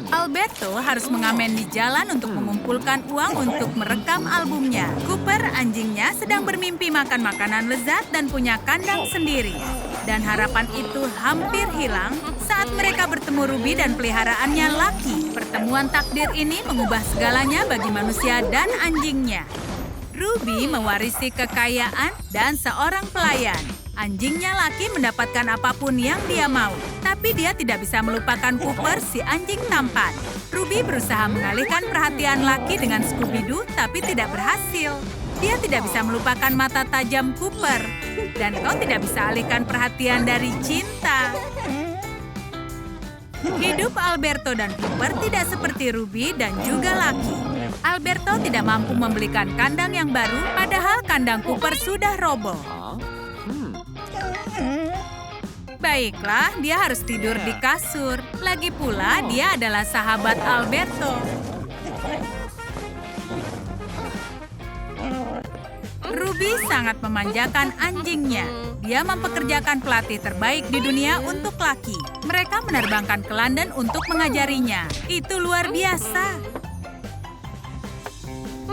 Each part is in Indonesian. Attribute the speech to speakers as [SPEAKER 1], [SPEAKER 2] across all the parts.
[SPEAKER 1] Alberto harus mengamen di jalan untuk mengumpulkan uang untuk merekam albumnya. Cooper, anjingnya, sedang bermimpi makan makanan lezat dan punya kandang sendiri. Dan harapan itu hampir hilang saat mereka bertemu Ruby dan peliharaannya Lucky. Pertemuan takdir ini mengubah segalanya bagi manusia dan anjingnya. Ruby mewarisi kekayaan dan seorang pelayan. Anjingnya Lucky mendapatkan apapun yang dia mau. Tapi dia tidak bisa melupakan Cooper, si anjing tampan. Ruby berusaha mengalihkan perhatian Lucky dengan Scooby-Doo, tapi tidak berhasil. Dia tidak bisa melupakan mata tajam Cooper. Dan kau tidak bisa alihkan perhatian dari cinta. Hidup Alberto dan Cooper tidak seperti Ruby dan juga Lucky. Alberto tidak mampu membelikan kandang yang baru, padahal kandang Cooper sudah roboh. Baiklah, dia harus tidur di kasur. Lagi pula, dia adalah sahabat Alberto. Ruby sangat memanjakan anjingnya. Dia mempekerjakan pelatih terbaik di dunia untuk Lucky. Mereka menerbangkan ke London untuk mengajarinya. Itu luar biasa.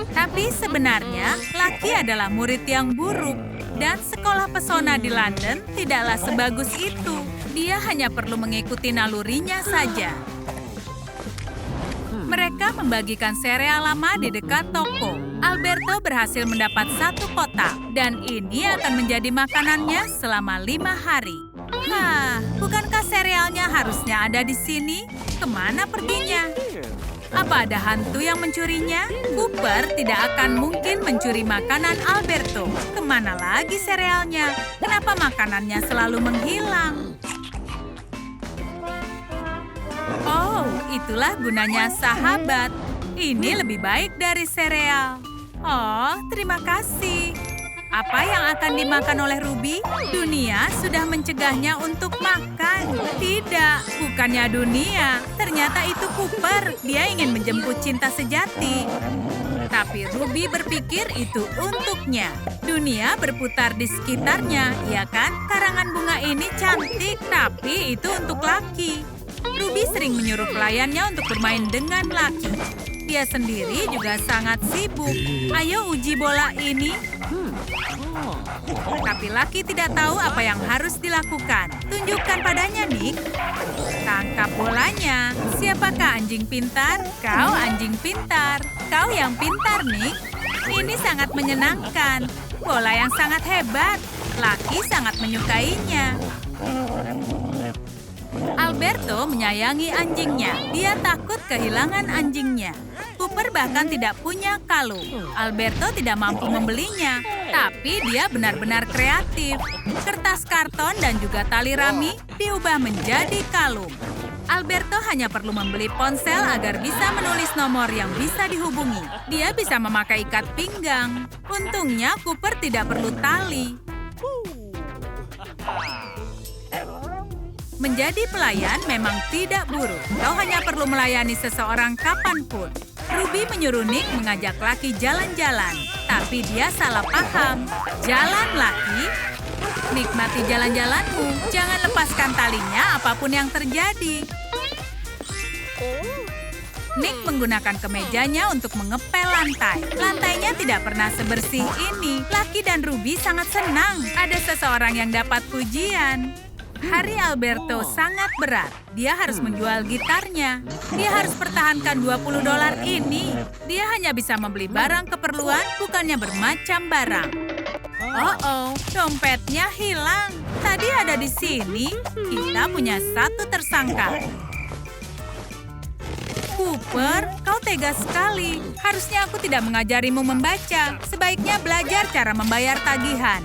[SPEAKER 1] Tapi sebenarnya, Lucky adalah murid yang buruk. Dan sekolah pesona di London tidaklah sebagus itu. Dia hanya perlu mengikuti nalurinya saja. Mereka membagikan sereal lama di dekat toko. Alberto berhasil mendapat 1 kotak. Dan ini akan menjadi makanannya selama 5 hari. Bukankah serealnya harusnya ada di sini? Kemana perginya? Apa ada hantu yang mencurinya? Cooper tidak akan mungkin mencuri makanan Alberto. Kemana lagi serealnya? Kenapa makanannya selalu menghilang? Oh, itulah gunanya sahabat. Ini lebih baik dari sereal. Oh, terima kasih. Apa yang akan dimakan oleh Ruby? Dunia sudah mencegahnya untuk makan. Tidak, bukannya dunia. Ternyata itu Cooper. Dia ingin menjemput cinta sejati. Tapi Ruby berpikir itu untuknya. Dunia berputar di sekitarnya, ya kan? Karangan bunga ini cantik, tapi itu untuk Lucky. Ruby sering menyuruh pelayannya untuk bermain dengan Lucky. Dia sendiri juga sangat sibuk. Ayo uji bola ini. Tapi Lucky tidak tahu apa yang harus dilakukan. Tunjukkan padanya, Nick. Tangkap bolanya. Siapakah anjing pintar? Kau anjing pintar. Kau yang pintar, Nick. Ini sangat menyenangkan. Bola yang sangat hebat. Lucky sangat menyukainya. Alberto menyayangi anjingnya. Dia takut kehilangan anjingnya. Cooper bahkan tidak punya kalung. Alberto tidak mampu membelinya. Tapi dia benar-benar kreatif. Kertas karton dan juga tali rami diubah menjadi kalung. Alberto hanya perlu membeli ponsel agar bisa menulis nomor yang bisa dihubungi. Dia bisa memakai ikat pinggang. Untungnya Cooper tidak perlu tali. Menjadi pelayan memang tidak buruk. Kau hanya perlu melayani seseorang kapanpun. Ruby menyuruh Nick mengajak Lucky jalan-jalan. Tapi dia salah paham. Jalan, Lucky. Nikmati jalan-jalanmu. Jangan lepaskan talinya apapun yang terjadi. Nick menggunakan kemejanya untuk mengepel lantai. Lantainya tidak pernah sebersih ini. Lucky dan Ruby sangat senang. Ada seseorang yang dapat pujian. Hari Alberto sangat berat. Dia harus menjual gitarnya. Dia harus pertahankan $20 ini. Dia hanya bisa membeli barang keperluan, bukannya bermacam barang. Oh, dompetnya hilang. Tadi ada di sini. Kita punya 1 tersangka. Cooper, kau tega sekali. Harusnya aku tidak mengajarimu membaca. Sebaiknya belajar cara membayar tagihan.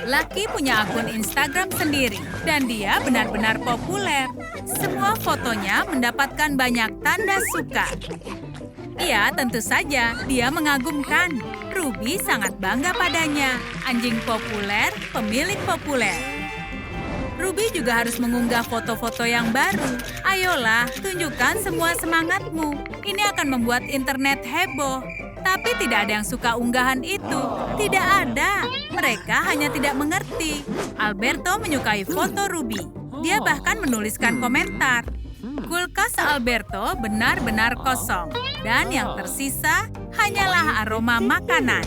[SPEAKER 1] Lucky punya akun Instagram sendiri, dan dia benar-benar populer. Semua fotonya mendapatkan banyak tanda suka. Iya, tentu saja, dia mengagumkan. Ruby sangat bangga padanya. Anjing populer, pemilik populer. Ruby juga harus mengunggah foto-foto yang baru. Ayolah, tunjukkan semua semangatmu. Ini akan membuat internet heboh. Tapi tidak ada yang suka unggahan itu. Tidak ada. Mereka hanya tidak mengerti. Alberto menyukai foto Ruby. Dia bahkan menuliskan komentar. Kulkas Alberto benar-benar kosong, dan yang tersisa hanyalah aroma makanan.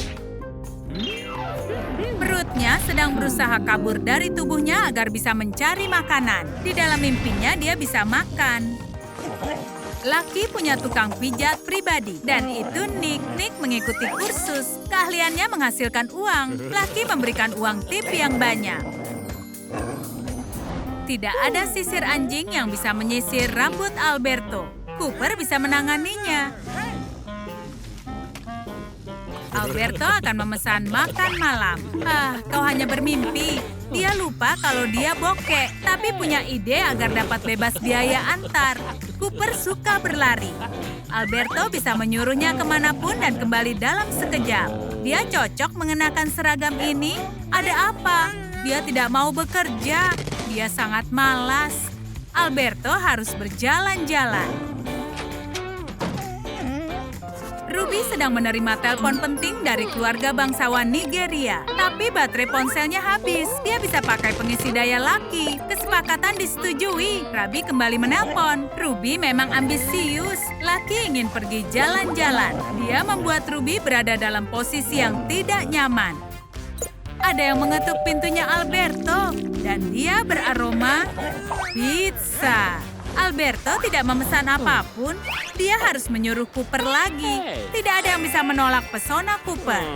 [SPEAKER 1] Perutnya sedang berusaha kabur dari tubuhnya agar bisa mencari makanan. Di dalam mimpinya dia bisa makan. Lucky punya tukang pijat pribadi, dan itu Nick. Nick mengikuti kursus. Keahliannya menghasilkan uang. Lucky memberikan uang tip yang banyak. Tidak ada sisir anjing yang bisa menyisir rambut Alberto. Cooper bisa menanganinya. Alberto akan memesan makan malam. Kau hanya bermimpi. Dia lupa kalau dia bokek, tapi punya ide agar dapat bebas biaya antar. Cooper suka berlari. Alberto bisa menyuruhnya kemanapun dan kembali dalam sekejap. Dia cocok mengenakan seragam ini. Ada apa? Dia tidak mau bekerja. Dia sangat malas. Alberto harus berjalan-jalan. Ruby sedang menerima telepon penting dari keluarga bangsawan Nigeria. Tapi baterai ponselnya habis. Dia bisa pakai pengisi daya Lucky. Kesepakatan disetujui. Ruby kembali menelpon. Ruby memang ambisius. Lucky ingin pergi jalan-jalan. Dia membuat Ruby berada dalam posisi yang tidak nyaman. Ada yang mengetuk pintunya Alberto, dan dia beraroma pizza. Alberto tidak memesan apapun, dia harus menyuruh Cooper lagi. Tidak ada yang bisa menolak pesona Cooper.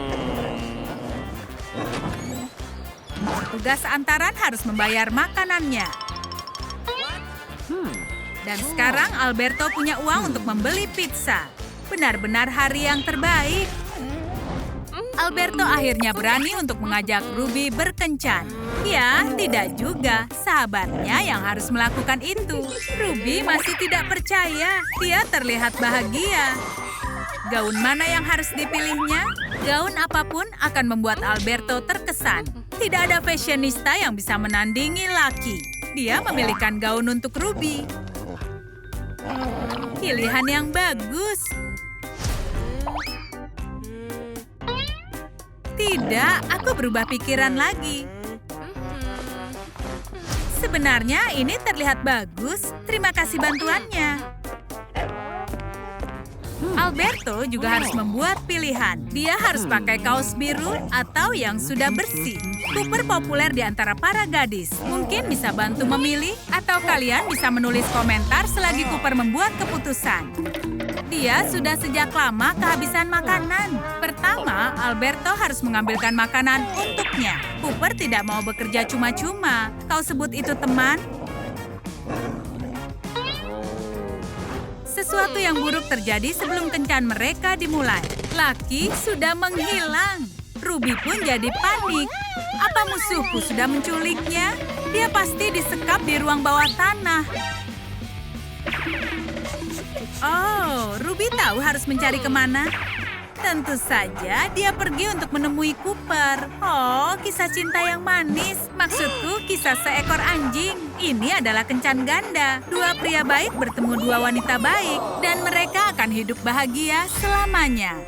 [SPEAKER 1] Tugas antaran harus membayar makanannya. Dan sekarang Alberto punya uang untuk membeli pizza. Benar-benar hari yang terbaik. Alberto akhirnya berani untuk mengajak Ruby berkencan. Ya, tidak juga. Sahabatnya yang harus melakukan itu. Ruby masih tidak percaya. Dia terlihat bahagia. Gaun mana yang harus dipilihnya? Gaun apapun akan membuat Alberto terkesan. Tidak ada fashionista yang bisa menandingi Lucky. Dia memilihkan gaun untuk Ruby. Pilihan yang bagus. Tidak, aku berubah pikiran lagi. Sebenarnya ini terlihat bagus. Terima kasih bantuannya. Alberto juga harus membuat pilihan. Dia harus pakai kaos biru atau yang sudah bersih. Cooper populer di antara para gadis. Mungkin bisa bantu memilih atau kalian bisa menulis komentar selagi Cooper membuat keputusan. Dia sudah sejak lama kehabisan makanan. Pertama, Alberto harus mengambilkan makanan untuknya. Cooper tidak mau bekerja cuma-cuma. Kau sebut itu teman? Sesuatu yang buruk terjadi sebelum kencan mereka dimulai. Lucky sudah menghilang. Ruby pun jadi panik. Apa musuhku sudah menculiknya? Dia pasti disekap di ruang bawah tanah. Oh, Ruby tahu harus mencari kemana. Tentu saja dia pergi untuk menemui Cooper. Oh, kisah cinta yang manis. Maksudku kisah seekor anjing. Ini adalah kencan ganda. Dua pria baik bertemu dua wanita baik. Dan mereka akan hidup bahagia selamanya.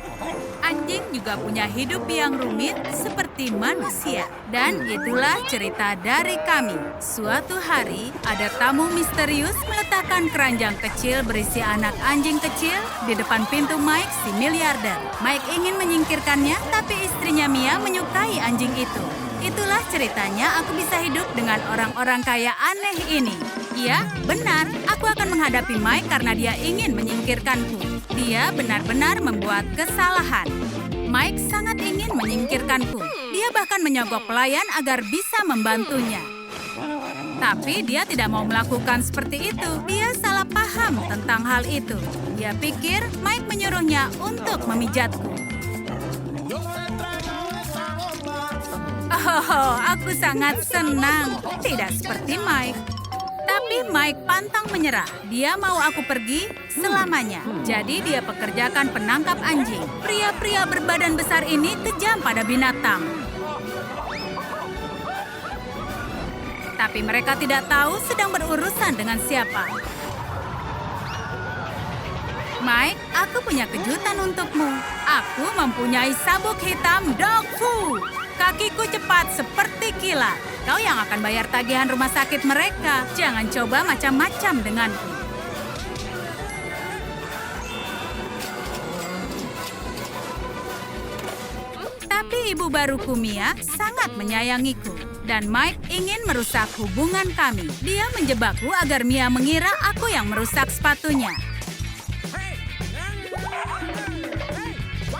[SPEAKER 1] Anjing juga punya hidup yang rumit seperti manusia. Dan itulah cerita dari kami. Suatu hari, ada tamu misterius meletakkan keranjang kecil berisi anak anjing kecil di depan pintu Mike si miliarder. Mike ingin menyingkirkannya, tapi istrinya Mia menyukai anjing itu. Itulah ceritanya aku bisa hidup dengan orang-orang kaya aneh ini. Ya, benar. Aku akan menghadapi Mike karena dia ingin menyingkirkanku. Dia benar-benar membuat kesalahan. Mike sangat ingin menyingkirkanku. Dia bahkan menyogok pelayan agar bisa membantunya. Tapi dia tidak mau melakukan seperti itu. Dia salah paham tentang hal itu. Dia pikir Mike menyuruhnya untuk memijatku. Oh, aku sangat senang. Tidak seperti Mike. Tapi Mike pantang menyerah. Dia mau aku pergi selamanya. Jadi dia pekerjakan penangkap anjing. Pria-pria berbadan besar ini kejam pada binatang. Tapi mereka tidak tahu sedang berurusan dengan siapa. Mike, aku punya kejutan untukmu. Aku mempunyai sabuk hitam dog food. Kakiku cepat seperti kilat. Kau yang akan bayar tagihan rumah sakit mereka. Jangan coba macam-macam denganku. ibu baruku Mia sangat menyayangiku. Dan Mike ingin merusak hubungan kami. Dia menjebakku agar Mia mengira aku yang merusak sepatunya.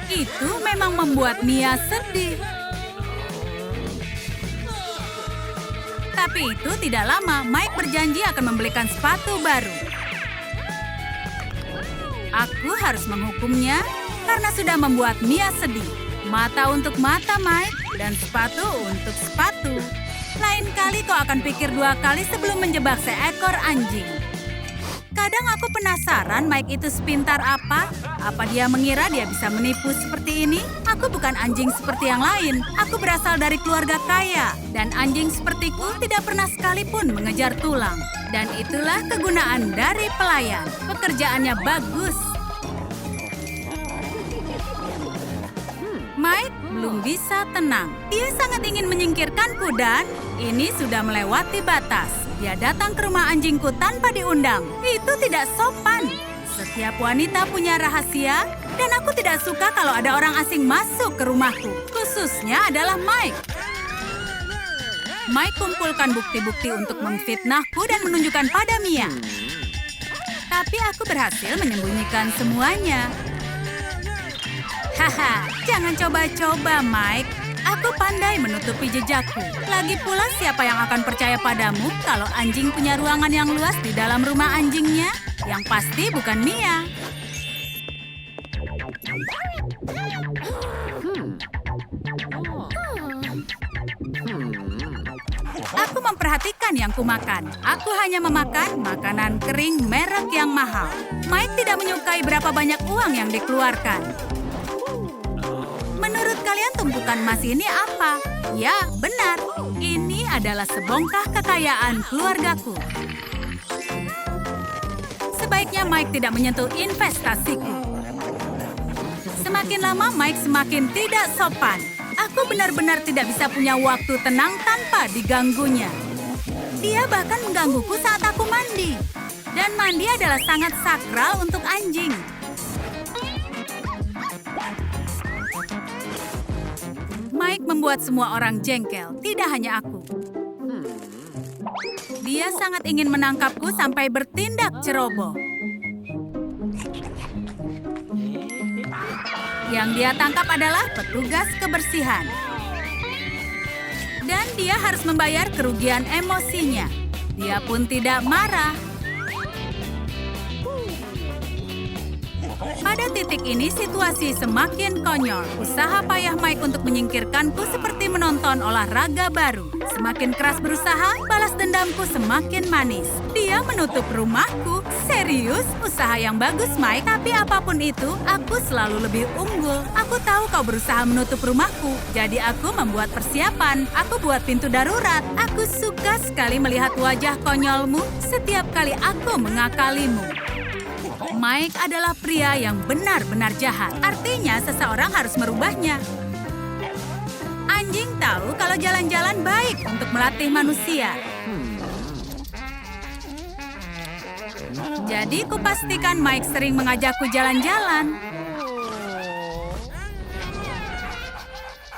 [SPEAKER 1] Itu memang membuat Mia sedih. Tapi itu tidak lama, Mike berjanji akan membelikan sepatu baru. Aku harus menghukumnya karena sudah membuat Mia sedih. Mata untuk mata, Mike, dan sepatu untuk sepatu. Lain kali kau akan pikir 2 kali sebelum menjebak seekor anjing. Kadang aku penasaran Mike itu sepintar apa. Apa dia mengira dia bisa menipu seperti ini? Aku bukan anjing seperti yang lain. Aku berasal dari keluarga kaya. Dan anjing sepertiku tidak pernah sekalipun mengejar tulang. Dan itulah kegunaan dari pelayan. Pekerjaannya bagus. Mike belum bisa tenang. Dia sangat ingin menyingkirkanku dan ini sudah melewati batas. Dia datang ke rumah anjingku tanpa diundang. Itu tidak sopan. Setiap wanita punya rahasia dan aku tidak suka kalau ada orang asing masuk ke rumahku. Khususnya adalah Mike. Mike kumpulkan bukti-bukti untuk memfitnahku dan menunjukkan pada Mia. Tapi aku berhasil menyembunyikan semuanya. Haha, jangan coba-coba, Mike. Aku pandai menutupi jejakku. Lagi pula siapa yang akan percaya padamu kalau anjing punya ruangan yang luas di dalam rumah anjingnya? Yang pasti bukan Mia. Aku memperhatikan yang kumakan. Aku hanya memakan makanan kering merek yang mahal. Mike tidak menyukai berapa banyak uang yang dikeluarkan. Menurut kalian tumpukan emas ini apa? Ya, benar. Ini adalah sebongkah kekayaan keluargaku. Sebaiknya Mike tidak menyentuh investasiku. Semakin lama Mike semakin tidak sopan. Aku benar-benar tidak bisa punya waktu tenang tanpa diganggunya. Dia bahkan menggangguku saat aku mandi. Dan mandi adalah sangat sakral untuk anjing. Mike membuat semua orang jengkel, tidak hanya aku. Dia sangat ingin menangkapku sampai bertindak ceroboh. Yang dia tangkap adalah petugas kebersihan. Dan dia harus membayar kerugian emosinya. Dia pun tidak marah. Pada titik ini situasi semakin konyol. Usaha payah Mike untuk menyingkirkanku seperti menonton olahraga baru. Semakin keras berusaha, balas dendamku semakin manis. Dia menutup rumahku. Serius, usaha yang bagus Mike. Tapi apapun itu, aku selalu lebih unggul. Aku tahu kau berusaha menutup rumahku. Jadi aku membuat persiapan. Aku buat pintu darurat. Aku suka sekali melihat wajah konyolmu setiap kali aku mengakalimu. Mike adalah pria yang benar-benar jahat. Artinya seseorang harus merubahnya. Anjing tahu kalau jalan-jalan baik untuk melatih manusia. Jadi kupastikan Mike sering mengajakku jalan-jalan.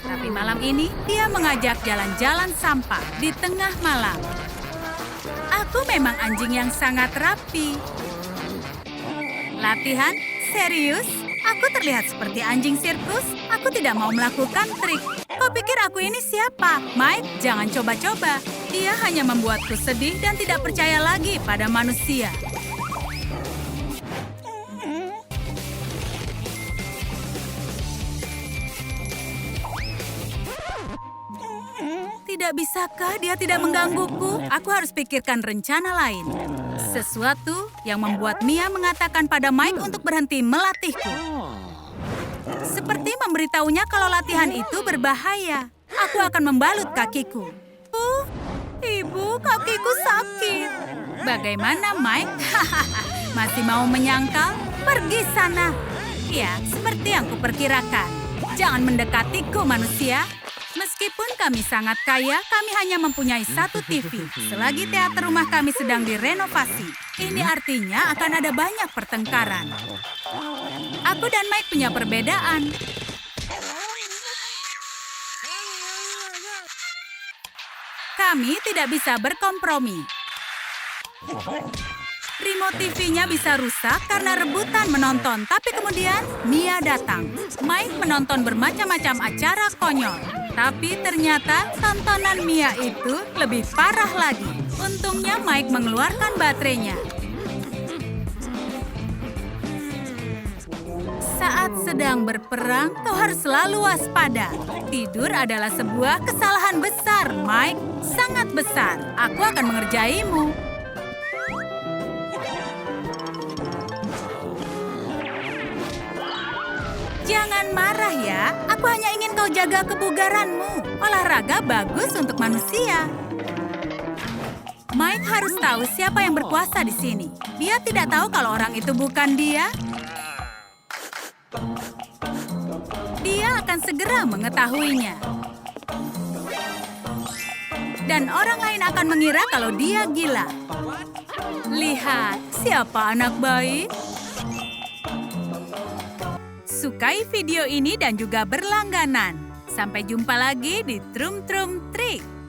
[SPEAKER 1] Tapi malam ini dia mengajak jalan-jalan sampah di tengah malam. Aku memang anjing yang sangat rapi. Latihan? Serius? Aku terlihat seperti anjing sirkus? Aku tidak mau melakukan trik. Kau pikir aku ini siapa? Mike, jangan coba-coba. Dia hanya membuatku sedih dan tidak percaya lagi pada manusia. Tidak bisakah dia tidak menggangguku? Aku harus pikirkan rencana lain. Sesuatu yang membuat Mia mengatakan pada Mike untuk berhenti melatihku. Seperti memberitahunya kalau latihan itu berbahaya. Aku akan membalut kakiku. Ibu, kakiku sakit. Bagaimana, Mike? Masih mau menyangkal? Pergi sana. Ya, seperti yang kuperkirakan. Jangan mendekatiku, manusia. Meskipun kami sangat kaya, kami hanya mempunyai satu TV. Selagi teater rumah kami sedang direnovasi. Ini artinya akan ada banyak pertengkaran. Aku dan Mike punya perbedaan. kami tidak bisa berkompromi. Remote TV-nya bisa rusak karena rebutan menonton, tapi kemudian Mia datang. Mike menonton bermacam-macam acara konyol. Tapi ternyata tontonan Mia itu lebih parah lagi. Untungnya Mike mengeluarkan baterainya. Saat sedang berperang, kau harus selalu waspada. Tidur adalah sebuah kesalahan besar, Mike. Sangat besar. Aku akan mengerjaimu. Jangan marah ya, aku hanya ingin kau jaga kebugaranmu. Olahraga bagus untuk manusia. Mike harus tahu siapa yang berkuasa di sini. Dia tidak tahu kalau orang itu bukan dia. Dia akan segera mengetahuinya. Dan orang lain akan mengira kalau dia gila. Lihat, siapa anak baik? Sukai video ini dan juga berlangganan. Sampai jumpa lagi di Trum Trum Trik.